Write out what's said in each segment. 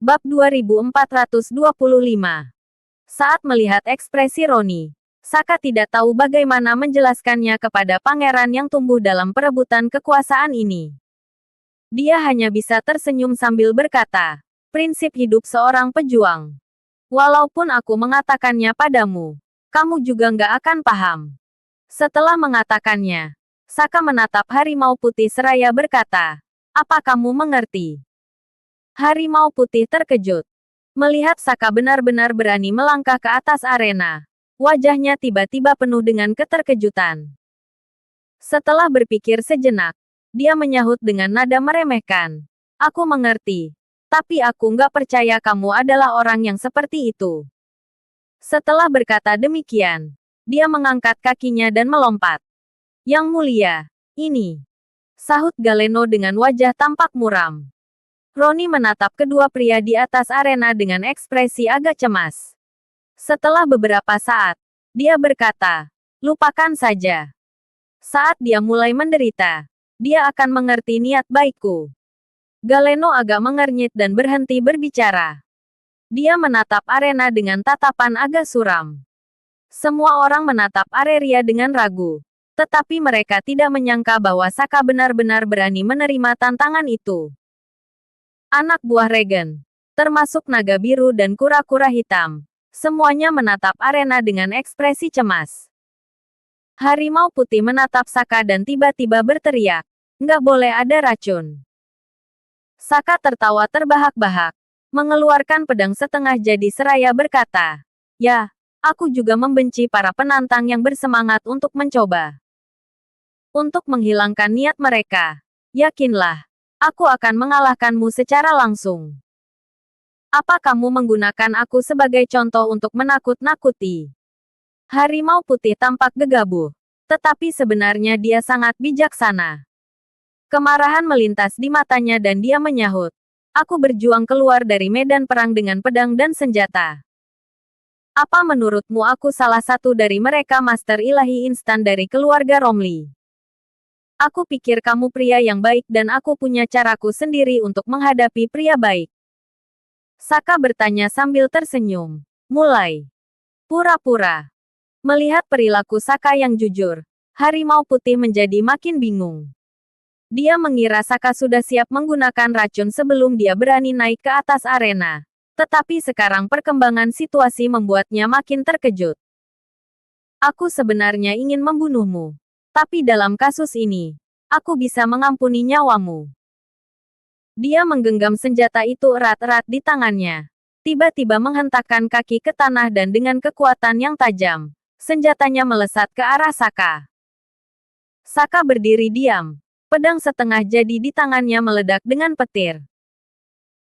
Bab 2425. Saat melihat ekspresi Roni, Saka tidak tahu bagaimana menjelaskannya kepada pangeran yang tumbuh dalam perebutan kekuasaan ini. Dia hanya bisa tersenyum sambil berkata, prinsip hidup seorang pejuang. Walaupun aku mengatakannya padamu, kamu juga nggak akan paham. Setelah mengatakannya, Saka menatap harimau putih seraya berkata, apa kamu mengerti? Harimau putih terkejut. Melihat Saka benar-benar berani melangkah ke atas arena. Wajahnya tiba-tiba penuh dengan keterkejutan. Setelah berpikir sejenak, dia menyahut dengan nada meremehkan. Aku mengerti. Tapi aku nggak percaya kamu adalah orang yang seperti itu. Setelah berkata demikian, dia mengangkat kakinya dan melompat. Yang mulia, ini. Sahut Galeno dengan wajah tampak muram. Roni menatap kedua pria di atas arena dengan ekspresi agak cemas. Setelah beberapa saat, dia berkata, lupakan saja. Saat dia mulai menderita, dia akan mengerti niat baikku. Galeno agak mengernyit dan berhenti berbicara. Dia menatap arena dengan tatapan agak suram. Semua orang menatap Areria dengan ragu. Tetapi mereka tidak menyangka bahwa Saka benar-benar berani menerima tantangan itu. Anak buah Regen, termasuk naga biru dan kura-kura hitam, semuanya menatap arena dengan ekspresi cemas. Harimau putih menatap Saka dan tiba-tiba berteriak, nggak boleh ada racun. Saka tertawa terbahak-bahak, mengeluarkan pedang setengah jadi seraya berkata, ya, aku juga membenci para penantang yang bersemangat untuk mencoba. Untuk menghilangkan niat mereka, yakinlah, aku akan mengalahkanmu secara langsung. Apa kamu menggunakan aku sebagai contoh untuk menakut-nakuti? Harimau putih tampak gegabah, tetapi sebenarnya dia sangat bijaksana. Kemarahan melintas di matanya dan dia menyahut, aku berjuang keluar dari medan perang dengan pedang dan senjata. Apa menurutmu aku salah satu dari mereka master ilahi instan dari keluarga Romli? Aku pikir kamu pria yang baik dan aku punya caraku sendiri untuk menghadapi pria baik. Saka bertanya sambil tersenyum. Mulai. Pura-pura. Melihat perilaku Saka yang jujur, harimau putih menjadi makin bingung. Dia mengira Saka sudah siap menggunakan racun sebelum dia berani naik ke atas arena. Tetapi sekarang perkembangan situasi membuatnya makin terkejut. Aku sebenarnya ingin membunuhmu. Tapi dalam kasus ini, aku bisa mengampuni nyawamu. Dia menggenggam senjata itu erat-erat di tangannya. Tiba-tiba menghentakkan kaki ke tanah dan dengan kekuatan yang tajam, senjatanya melesat ke arah Saka. Saka berdiri diam. Pedang setengah jadi di tangannya meledak dengan petir.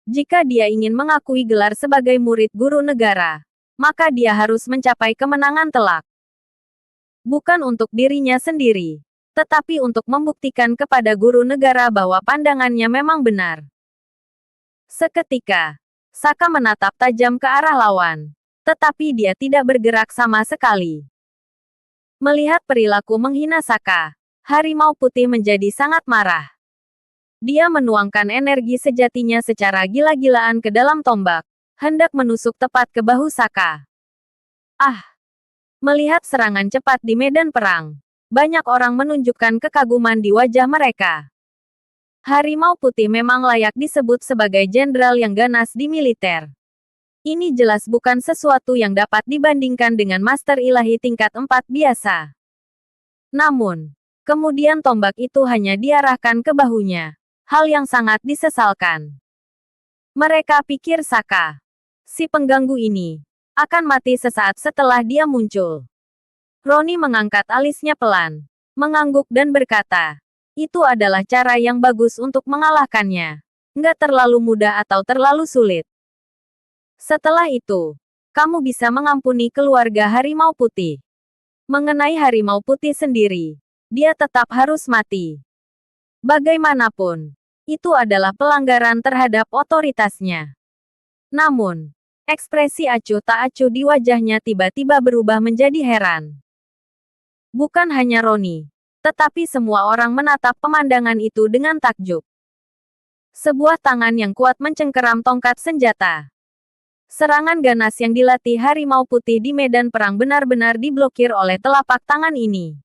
Jika dia ingin mengakui gelar sebagai murid guru negara, maka dia harus mencapai kemenangan telak. Bukan untuk dirinya sendiri, tetapi untuk membuktikan kepada guru negara bahwa pandangannya memang benar. Seketika, Saka menatap tajam ke arah lawan, tetapi dia tidak bergerak sama sekali. Melihat perilaku menghina Saka, harimau putih menjadi sangat marah. Dia menuangkan energi sejatinya secara gila-gilaan ke dalam tombak, hendak menusuk tepat ke bahu Saka. Ah! Melihat serangan cepat di medan perang, banyak orang menunjukkan kekaguman di wajah mereka. Harimau putih memang layak disebut sebagai jenderal yang ganas di militer. Ini jelas bukan sesuatu yang dapat dibandingkan dengan master ilahi tingkat 4 biasa. Namun, kemudian tombak itu hanya diarahkan ke bahunya, hal yang sangat disesalkan. Mereka pikir Saka, si pengganggu ini, akan mati sesaat setelah dia muncul. Roni mengangkat alisnya pelan, mengangguk dan berkata, itu adalah cara yang bagus untuk mengalahkannya. Nggak terlalu mudah atau terlalu sulit. Setelah itu, kamu bisa mengampuni keluarga harimau putih. Mengenai harimau putih sendiri, dia tetap harus mati. Bagaimanapun, itu adalah pelanggaran terhadap otoritasnya. Namun, ekspresi acuh tak acuh di wajahnya tiba-tiba berubah menjadi heran. Bukan hanya Roni, tetapi semua orang menatap pemandangan itu dengan takjub. Sebuah tangan yang kuat mencengkeram tongkat senjata. Serangan ganas yang dilatih harimau putih di medan perang benar-benar diblokir oleh telapak tangan ini.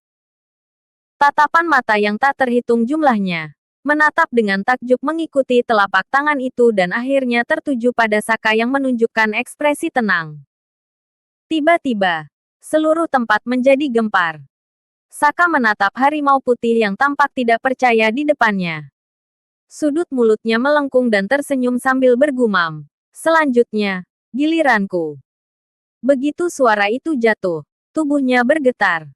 Tatapan mata yang tak terhitung jumlahnya menatap dengan takjub mengikuti telapak tangan itu dan akhirnya tertuju pada Saka yang menunjukkan ekspresi tenang. Tiba-tiba, seluruh tempat menjadi gempar. Saka menatap harimau putih yang tampak tidak percaya di depannya. Sudut mulutnya melengkung dan tersenyum sambil bergumam. Selanjutnya, giliranku. Begitu suara itu jatuh, tubuhnya bergetar.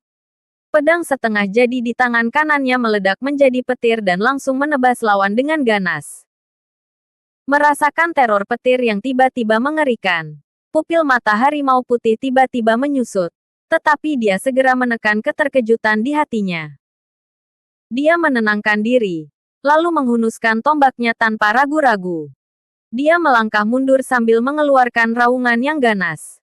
Pedang setengah jadi di tangan kanannya meledak menjadi petir dan langsung menebas lawan dengan ganas. Merasakan teror petir yang tiba-tiba mengerikan, pupil mata harimau putih tiba-tiba menyusut, tetapi dia segera menekan keterkejutan di hatinya. Dia menenangkan diri, lalu menghunuskan tombaknya tanpa ragu-ragu. Dia melangkah mundur sambil mengeluarkan raungan yang ganas.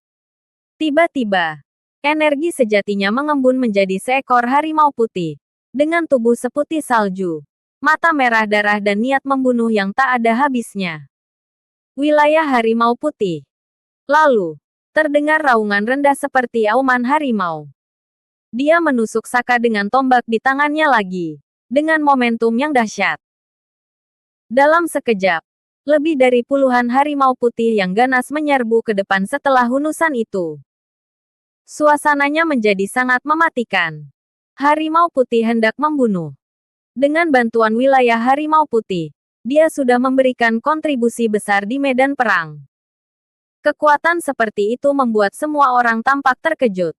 Tiba-tiba, energi sejatinya mengembun menjadi seekor harimau putih. Dengan tubuh seputih salju, mata merah darah dan niat membunuh yang tak ada habisnya. Wilayah harimau putih. Lalu, terdengar raungan rendah seperti auman harimau. Dia menusuk Saka dengan tombak di tangannya lagi, dengan momentum yang dahsyat. Dalam sekejap, lebih dari puluhan harimau putih yang ganas menyerbu ke depan setelah hunusan itu. Suasananya menjadi sangat mematikan. Harimau putih hendak membunuh. Dengan bantuan wilayah harimau putih, dia sudah memberikan kontribusi besar di medan perang. Kekuatan seperti itu membuat semua orang tampak terkejut.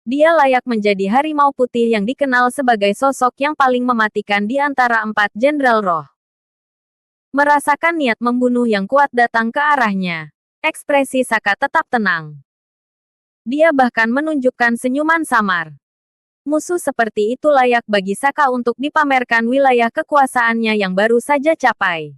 Dia layak menjadi harimau putih yang dikenal sebagai sosok yang paling mematikan di antara 4 jenderal roh. Merasakan niat membunuh yang kuat datang ke arahnya, ekspresi Saka tetap tenang. Dia bahkan menunjukkan senyuman samar. Musuh seperti itu layak bagi Saka untuk dipamerkan wilayah kekuasaannya yang baru saja capai.